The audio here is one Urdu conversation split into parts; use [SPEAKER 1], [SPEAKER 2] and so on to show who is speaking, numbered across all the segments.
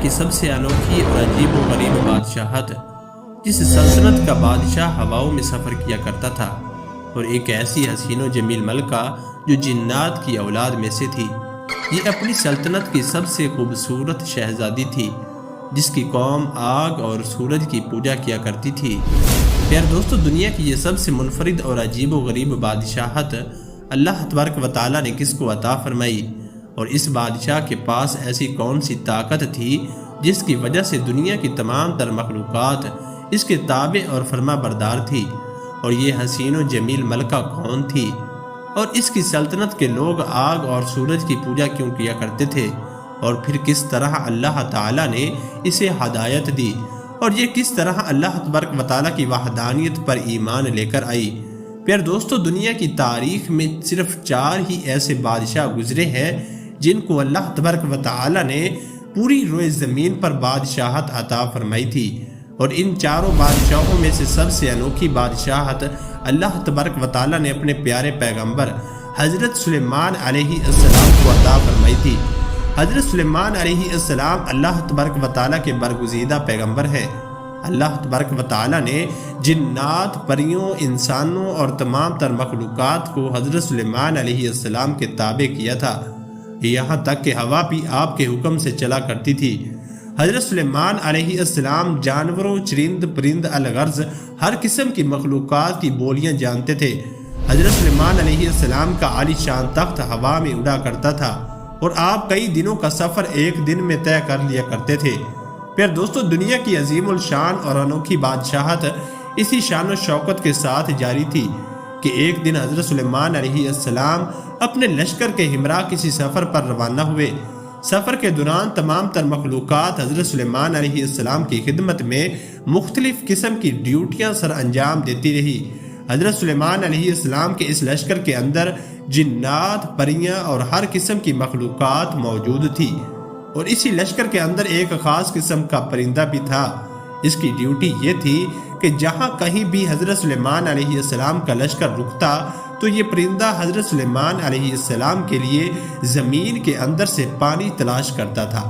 [SPEAKER 1] کی سب سے انوکھی اور عجیب و غریب بادشاہت، جس سلطنت کا بادشاہ ہواؤں میں سفر کیا کرتا تھا، اور ایک ایسی حسین و جمیل ملکہ جو جنات کی اولاد میں سے تھی۔ یہ اپنی سلطنت کی سب سے خوبصورت شہزادی تھی، جس کی قوم آگ اور سورج کی پوجا کیا کرتی تھی۔ پیارے دوستو، دنیا کی یہ سب سے منفرد اور عجیب و غریب بادشاہت اللہ تبارک و تعالیٰ نے کس کو عطا فرمائی، اور اس بادشاہ کے پاس ایسی کون سی طاقت تھی جس کی وجہ سے دنیا کی تمام تر مخلوقات اس کے تابع اور فرما بردار تھی، اور یہ حسین و جمیل ملکہ کون تھی، اور اس کی سلطنت کے لوگ آگ اور سورج کی پوجا کیوں کیا کرتے تھے، اور پھر کس طرح اللہ تعالیٰ نے اسے ہدایت دی، اور یہ کس طرح اللہ تبارک و تعالیٰ کی وحدانیت پر ایمان لے کر آئی۔ پیارے دوستو، دنیا کی تاریخ میں صرف 4 ہی ایسے بادشاہ گزرے ہیں جن کو اللہ تبارک و تعالیٰ نے پوری روئے زمین پر بادشاہت عطا فرمائی تھی، اور ان 4 بادشاہوں میں سے سب سے انوکھی بادشاہت اللہ تبارک و تعالیٰ نے اپنے پیارے پیغمبر حضرت سلیمان علیہ السلام کو عطا فرمائی تھی۔ حضرت سلیمان علیہ السلام اللہ تبارک و تعالیٰ کے برگزیدہ پیغمبر ہیں۔ اللہ تبارک و تعالیٰ نے جنات، پریوں، انسانوں اور تمام تر مخلوقات کو حضرت سلیمان علیہ السلام کے تابع کیا تھا، یہاں تک کہ ہوا بھی آپ کے حکم سے چلا کرتی تھی۔ حضرت سلیمان علیہ السلام جانوروں، چرند پرند الغرض ہر قسم کی مخلوقات کی بولیاں جانتے تھے۔ حضرت سلیمان علیہ السلام کا عالی شان تخت ہوا میں اڑا کرتا تھا، اور آپ کئی دنوں کا سفر ایک دن میں طے کر لیا کرتے تھے۔ پھر دوستو، دنیا کی عظیم الشان اور انوکھی بادشاہت اسی شان و شوکت کے ساتھ جاری تھی کہ ایک دن حضرت سلیمان علیہ السلام اپنے لشکر کے ہمراہ کسی سفر پر روانہ ہوئے۔ سفر کے دوران تمام تر مخلوقات حضرت سلیمان علیہ السلام کی خدمت میں مختلف قسم کی ڈیوٹیاں سر انجام دیتی رہی۔ حضرت سلیمان علیہ السلام کے اس لشکر کے اندر جنات، پریاں اور ہر قسم کی مخلوقات موجود تھی، اور اسی لشکر کے اندر ایک خاص قسم کا پرندہ بھی تھا۔ اس کی ڈیوٹی یہ تھی کہ جہاں کہیں بھی حضرت سلیمان علیہ السلام کا لشکر رکتا تو یہ پرندہ حضرت سلیمان علیہ السلام کے لیے زمین کے اندر سے پانی تلاش کرتا تھا،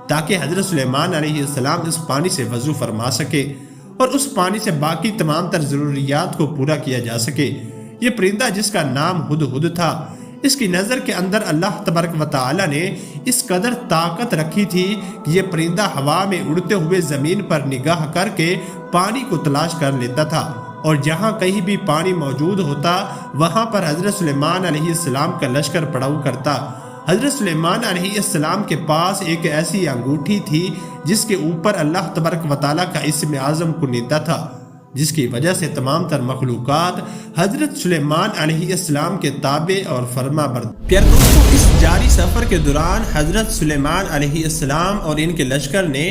[SPEAKER 1] تاکہ حضرت سلیمان علیہ السلام اس پانی سے وضو فرما سکے اور اس پانی سے باقی تمام تر ضروریات کو پورا کیا جا سکے۔ یہ پرندہ، جس کا نام ہدہد تھا، اس کی نظر کے اندر اللہ تبارک و تعالیٰ نے اس قدر طاقت رکھی تھی کہ یہ پرندہ ہوا میں اڑتے ہوئے زمین پر نگاہ کر کے پانی کو تلاش کر لیتا تھا، اور جہاں کہیں بھی پانی موجود ہوتا وہاں پر حضرت سلیمان علیہ السلام کا لشکر پڑاؤ کرتا۔ حضرت سلیمان علیہ السلام کے پاس ایک ایسی انگوٹھی تھی جس کے اوپر اللہ تبارک و تعالیٰ کا اسم اعظم کنیدہ تھا، جس کی وجہ سے تمام تر مخلوقات حضرت سلیمان علیہ السلام کے تابع اور فرما بردار۔ پیارے دوستو، اس جاری سفر کے دوران حضرت سلیمان علیہ السلام اور ان کے لشکر نے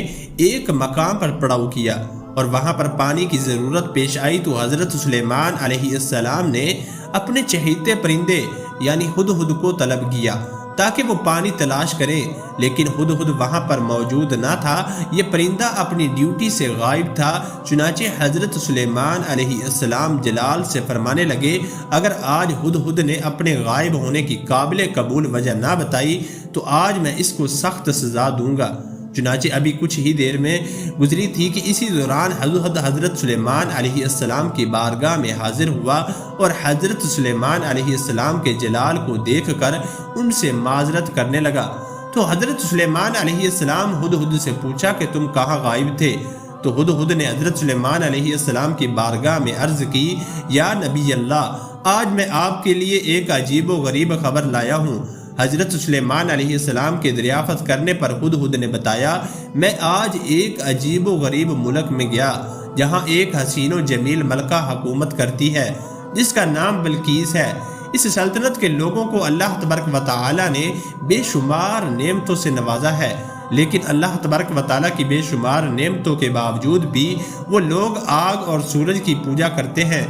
[SPEAKER 1] ایک مقام پر پڑاؤ کیا، اور وہاں پر پانی کی ضرورت پیش آئی تو حضرت سلیمان علیہ السلام نے اپنے چہیتے پرندے یعنی ہدہد کو طلب کیا تاکہ وہ پانی تلاش کرے، لیکن ہدہد وہاں پر موجود نہ تھا۔ یہ پرندہ اپنی ڈیوٹی سے غائب تھا۔ چنانچہ حضرت سلیمان علیہ السلام جلال سے فرمانے لگے، اگر آج ہدہد نے اپنے غائب ہونے کی قابل قبول وجہ نہ بتائی تو آج میں اس کو سخت سزا دوں گا۔ چنانچہ ابھی کچھ ہی دیر میں گزری تھی کہ اسی دوران ہدہد حضرت سلیمان علیہ السلام کی بارگاہ میں حاضر ہوا، اور حضرت سلیمان علیہ السلام کے جلال کو دیکھ کر ان سے معذرت کرنے لگا۔ تو حضرت سلیمان علیہ السلام ہدہد سے پوچھا کہ تم کہاں غائب تھے؟ تو ہدہد نے حضرت سلیمان علیہ السلام کی بارگاہ میں عرض کی، یا نبی اللہ، آج میں آپ کے لیے ایک عجیب و غریب خبر لایا ہوں۔ حضرت سلیمان علیہ السلام کے دریافت کرنے پر ہدہد نے بتایا، میں آج ایک عجیب و غریب ملک میں گیا جہاں ایک حسین و جمیل ملکہ حکومت کرتی ہے جس کا نام بلقیس ہے۔ اس سلطنت کے لوگوں کو اللہ تبارک و تعالیٰ نے بے شمار نعمتوں سے نوازا ہے، لیکن اللہ تبارک و تعالیٰ کی بے شمار نعمتوں کے باوجود بھی وہ لوگ آگ اور سورج کی پوجا کرتے ہیں،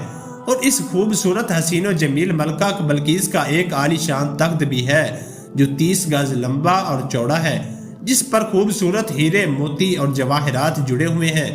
[SPEAKER 1] اور اس خوبصورت حسین و جمیل ملکہ بلقیس کا ایک عالی شان تخت بھی ہے جو 30 گز لمبا اور چوڑا ہے، جس پر خوبصورت ہیرے، موتی اور جواہرات جڑے ہوئے ہیں۔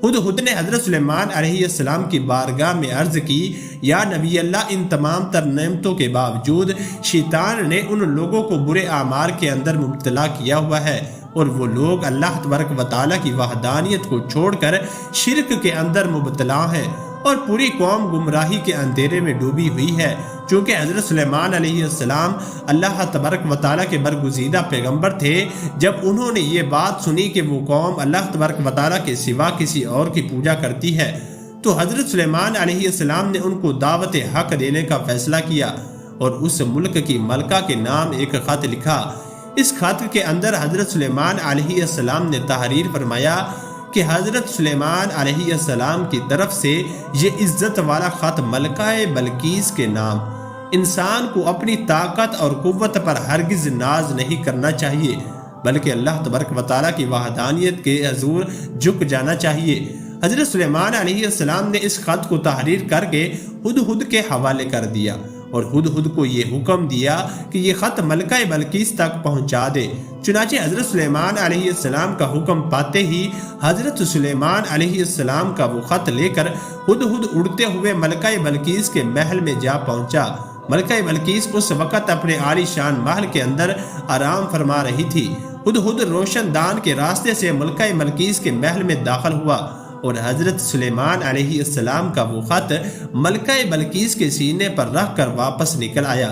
[SPEAKER 1] ہدہد نے حضرت سلیمان علیہ السلام کی بارگاہ میں عرض کی، یا نبی اللہ، ان تمام تر نعمتوں کے باوجود شیطان نے ان لوگوں کو برے اعمال کے اندر مبتلا کیا ہوا ہے۔ اور وہ لوگ اللہ تبارک و تعالیٰ کی وحدانیت کو چھوڑ کر شرک کے اندر مبتلا ہیں، اور پوری قوم گمراہی کے اندھیرے میں ڈوبی ہوئی ہے۔ چونکہ حضرت سلیمان علیہ السلام اللہ تبارک و تعالیٰ کے برگزیدہ پیغمبر تھے، جب انہوں نے یہ بات سنی کہ وہ قوم اللہ تبارک و تعالیٰ کے سوا کسی اور کی پوجا کرتی ہے، تو حضرت سلیمان علیہ السلام نے ان کو دعوت حق دینے کا فیصلہ کیا اور اس ملک کی ملکہ کے نام ایک خط لکھا۔ اس خط کے اندر حضرت سلیمان علیہ السلام نے تحریر فرمایا کہ حضرت سلیمان علیہ السلام کی طرف سے یہ عزت والا خط ملکہ بلقیس کے نام۔ انسان کو اپنی طاقت اور قوت پر ہرگز ناز نہیں کرنا چاہیے، بلکہ اللہ تبارک و تعالیٰ کی وحدانیت کے حضور جھک جانا چاہیے۔ حضرت سلیمان علیہ السلام نے اس خط کو تحریر کر کے ہدہد کے حوالے کر دیا اور ہدہد کو یہ حکم دیا کہ یہ خط ملکہ بلقیس تک پہنچا دے۔ چنانچہ حضرت سلیمان علیہ السلام کا حکم پاتے ہی حضرت سلیمان علیہ السلام کا وہ خط لے کر ہدہد اڑتے ہوئے ملکہ بلقیس کے محل میں جا پہنچا۔ ملکہ بلقیس اس وقت اپنے عالی شان محل کے اندر آرام فرما رہی تھی۔ ہدہد روشن دان کے راستے سے ملکہ بلقیس کے محل میں داخل ہوا اور حضرت سلیمان علیہ السلام کا وہ خط ملکہ بلقیس کے سینے پر رکھ کر واپس نکل آیا۔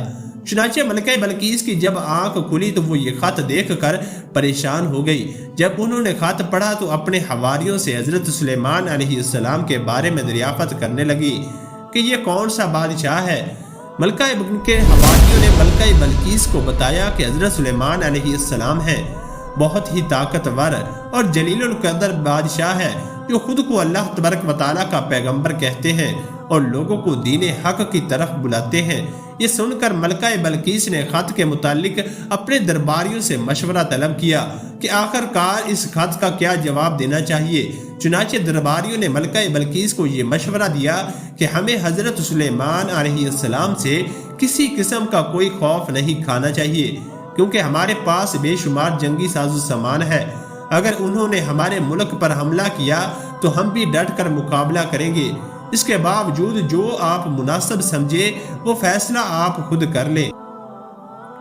[SPEAKER 1] چنانچہ ملکہ بلقیس کی جب آنکھ کھلی تو وہ یہ خط دیکھ کر پریشان ہو گئی۔ جب انہوں نے خط پڑھا تو اپنے حواریوں سے حضرت سلیمان علیہ السلام کے بارے میں دریافت کرنے لگی کہ یہ کون سا بادشاہ ہے۔ ملکہ کے حواریوں نے ملکہ بلقیس کو بتایا کہ حضرت سلیمان علیہ السلام ہیں، بہت ہی طاقتور اور جلیل القدر بادشاہ ہے، جو خود کو اللہ تبارک و تعالیٰ کا پیغمبر کہتے ہیں اور لوگوں کو دین حق کی طرف بلاتے ہیں۔ یہ سن کر ملکہ بلقیس نے خط کے متعلق اپنے درباریوں سے مشورہ طلب کیا کہ آخر کار اس خط کا کیا جواب دینا چاہیے۔ چنانچہ درباریوں نے ملکہ بلقیس کو یہ مشورہ دیا کہ ہمیں حضرت سلیمان علیہ السلام سے کسی قسم کا کوئی خوف نہیں کھانا چاہیے، کیونکہ ہمارے پاس بے شمار جنگی ساز و سامان ہے۔ اگر انہوں نے ہمارے ملک پر حملہ کیا تو ہم بھی ڈٹ کر مقابلہ کریں گے۔ اس کے باوجود جو آپ مناسب سمجھے وہ فیصلہ آپ خود کر لیں۔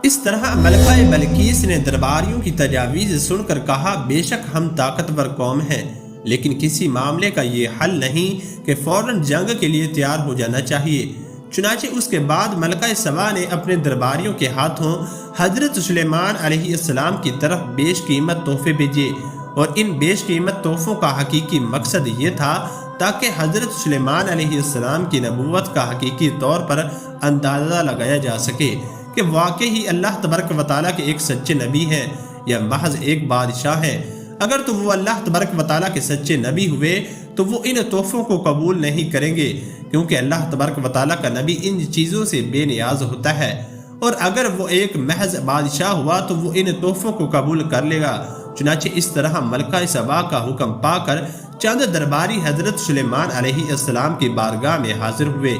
[SPEAKER 1] اس طرح ملکہ بلقیس نے درباریوں کی تجاویز سن کر کہا، بے شک ہم طاقتور قوم ہیں، لیکن کسی معاملے کا یہ حل نہیں کہ فوراً جنگ کے لیے تیار ہو جانا چاہیے۔ چنانچہ اس کے بعد ملکہ سبا نے اپنے درباریوں کے ہاتھوں حضرت سلیمان علیہ السلام کی طرف بیش قیمت تحفے بھیجے، اور ان بیش قیمت تحفوں کا حقیقی مقصد یہ تھا تاکہ حضرت سلیمان علیہ السلام کی نبوت کا حقیقی طور پر اندازہ لگایا جا سکے کہ واقعی اللہ تبارک و تعالیٰ کے ایک سچے نبی ہیں یا محض ایک بادشاہ ہیں۔ اگر تو وہ اللہ تبارک و تعالیٰ کے سچے نبی ہوئے تو وہ ان تحفوں کو قبول نہیں کریں گے، کیونکہ اللہ تبارک و تعالیٰ کا نبی ان چیزوں سے بے نیاز ہوتا ہے، اور اگر وہ ایک محض بادشاہ ہوا تو وہ ان تحفوں کو قبول کر لے گا۔ چنانچہ اس طرح ملکہ سبا کا حکم پا کر چند درباری حضرت سلیمان علیہ السلام کی بارگاہ میں حاضر ہوئے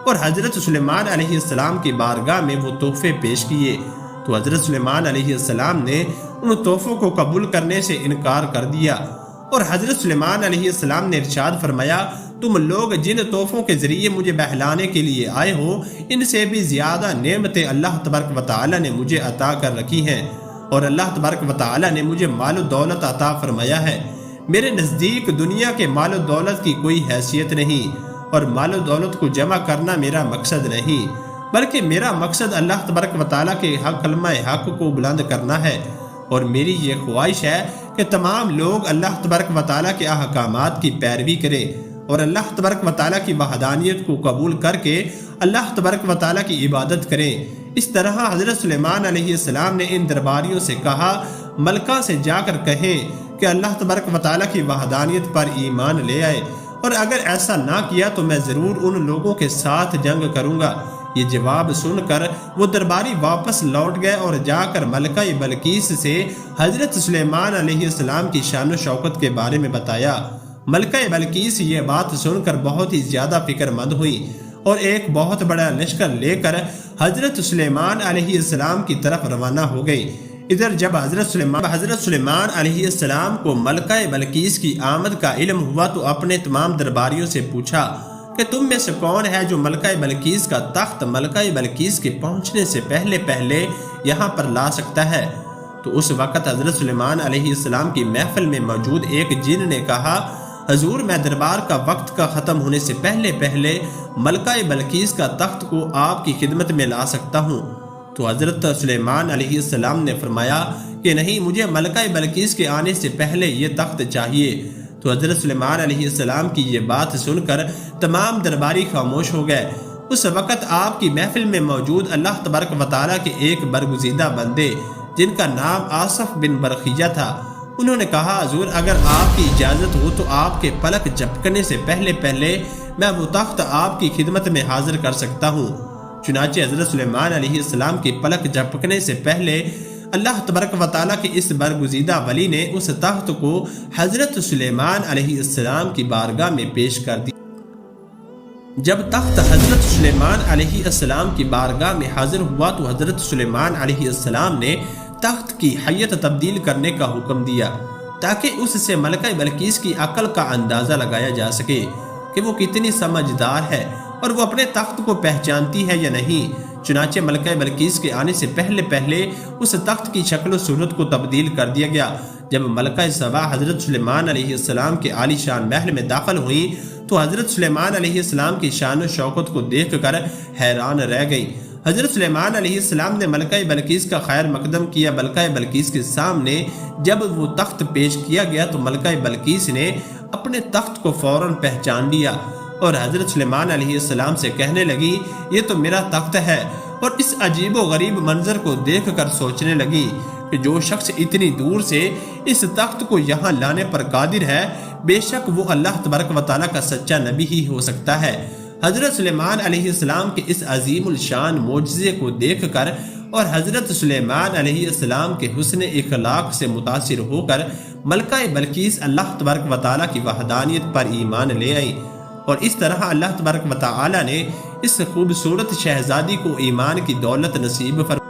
[SPEAKER 1] اور حضرت سلیمان علیہ السلام کی بارگاہ میں وہ تحفے پیش کیے، تو حضرت سلیمان علیہ السلام نے ان تحفوں کو قبول کرنے سے انکار کر دیا، اور حضرت سلیمان علیہ السلام نے ارشاد فرمایا، تم لوگ جن تحفوں کے ذریعے مجھے بہلانے کے لیے آئے ہو، ان سے بھی زیادہ نعمتیں اللہ تبارک و تعالیٰ نے مجھے عطا کر رکھی ہیں، اور اللہ تبارک و تعالیٰ نے مجھے مال و دولت عطا فرمایا ہے۔ میرے نزدیک دنیا کے مال و دولت کی کوئی حیثیت نہیں، اور مال و دولت کو جمع کرنا میرا مقصد نہیں، بلکہ میرا مقصد اللہ تبارک و تعالیٰ کے حق کلمہ حق کو بلند کرنا ہے، اور میری یہ خواہش ہے کہ تمام لوگ اللہ تبارک و تعالیٰ کے احکامات کی پیروی کریں اور اللہ تبارک و تعالیٰ کی وحدانیت کو قبول کر کے اللہ تبارک و تعالیٰ کی عبادت کریں۔ اس طرح حضرت سلیمان علیہ السلام نے ان درباریوں سے کہا، ملکہ سے جا کر کہیں کہ اللہ تبارک و تعالیٰ کی وحدانیت پر ایمان لے آئے، اور اگر ایسا نہ کیا تو میں ضرور ان لوگوں کے ساتھ جنگ کروں گا۔ یہ جواب سن کر وہ درباری واپس لوٹ گئے اور جا کر ملکہ بلقیس سے حضرت سلیمان علیہ السلام کی شان و شوکت کے بارے میں بتایا۔ ملکہ بلقیس یہ بات سن کر بہت ہی زیادہ فکر مند ہوئی اور ایک بہت بڑا لشکر لے کر حضرت سلیمان علیہ السلام کی طرف روانہ ہو گئی۔ ادھر جب حضرت سلیمان علیہ السلام کو ملکہ بلقیس کی آمد کا علم ہوا تو اپنے تمام درباریوں سے پوچھا کہ تم میں سے کون ہے جو ملکہ بلقیس کا تخت ملکہ بلقیس کے پہنچنے سے پہلے یہاں پر لا سکتا ہے؟ تو تو اس وقت حضرت سلیمان علیہ السلام کی محفل میں موجود ایک جن نے کہا، حضور میں دربار کا وقت کا ختم ہونے سے پہلے ملکہ بلقیس کا تخت کو آپ کی خدمت میں لا سکتا ہوں۔ تو حضرت سلیمان علیہ السلام نے فرمایا کہ نہیں، مجھے ملکہ بلقیس کے آنے سے پہلے یہ تخت چاہیے۔ تو حضرت سلیمان علیہ السلام کی یہ بات سن کر تمام درباری خاموش ہو گئے۔ اس وقت آپ کی محفل میں موجود اللہ تبارک و تعالیٰ کے ایک برگزیدہ بندے جن کا نام آصف بن برخیہ تھا، انہوں نے کہا، حضور اگر آپ کی اجازت ہو تو آپ کے پلک جھپکنے سے پہلے میں وہ تخت آپ کی خدمت میں حاضر کر سکتا ہوں۔ چنانچہ حضرت سلیمان علیہ السلام کی پلک جھپکنے سے پہلے اللہ تبارک و تعالیٰ کے اس برگزیدہ ولی نے اس تخت کو حضرت سلیمان علیہ السلام کی بارگاہ میں پیش کر دیا۔ جب تخت حضرت سلیمان علیہ السلام کی بارگاہ میں حاضر ہوا تو حضرت سلیمان علیہ السلام نے تخت کی حیت تبدیل کرنے کا حکم دیا تاکہ اس سے ملکہ بلقیس کی عقل کا اندازہ لگایا جا سکے کہ وہ کتنی سمجھدار ہے اور وہ اپنے تخت کو پہچانتی ہے یا نہیں۔ چنانچہ ملکہ بلقیس کے آنے سے پہلے اس تخت کی شکل و صورت کو تبدیل کر دیا گیا۔ جب ملکہ سبا حضرت سلیمان علیہ السلام کے عالی شان محل میں داخل ہوئیں تو حضرت سلیمان علیہ السلام کی شان و شوکت کو دیکھ کر حیران رہ گئیں۔ حضرت سلیمان علیہ السلام نے ملکہ بلقیس کا خیر مقدم کیا۔ ملکہ بلقیس کے سامنے جب وہ تخت پیش کیا گیا تو ملکہ بلقیس نے اپنے تخت کو فوراً پہچان لیا اور حضرت سلیمان علیہ السلام سے کہنے لگی، یہ تو میرا تخت ہے، اور اس عجیب و غریب منظر کو دیکھ کر سوچنے لگی کہ جو شخص اتنی دور سے اس تخت کو یہاں لانے پر قادر ہے، بے شک وہ اللہ تبارک و تعالیٰ کا سچا نبی ہی ہو سکتا ہے۔ حضرت سلیمان علیہ السلام کے اس عظیم الشان معجزے کو دیکھ کر اور حضرت سلیمان علیہ السلام کے حسن اخلاق سے متاثر ہو کر ملکہ بلقیس اللہ تبارک و تعالیٰ کی وحدانیت پر ایمان لے آئی، اور اس طرح اللہ تبارک و تعالیٰ نے اس خوبصورت شہزادی کو ایمان کی دولت نصیب فرمائی۔